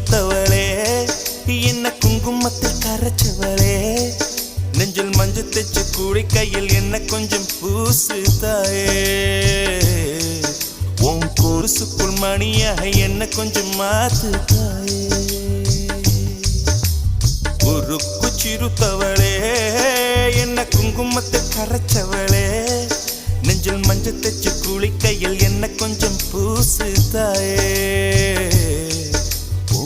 சிறுத்தவளே என்ன குங்குமத்தில் கரைச்சவளே நெஞ்சில் மஞ்சள் தைச்சு கூடி கையில் என்ன கொஞ்சம் பூசு தாயே உன் கொலுசுக்குள் மணியாக என்ன கொஞ்சம் மாத்து தாயே உருக்கு சிறுத்தவளே என்ன குங்குமத்தில் கரைச்சவளே நெஞ்சில் மஞ்சள் தைச்சு கூலி கையில் என்ன கொஞ்சம் பூசு தாயே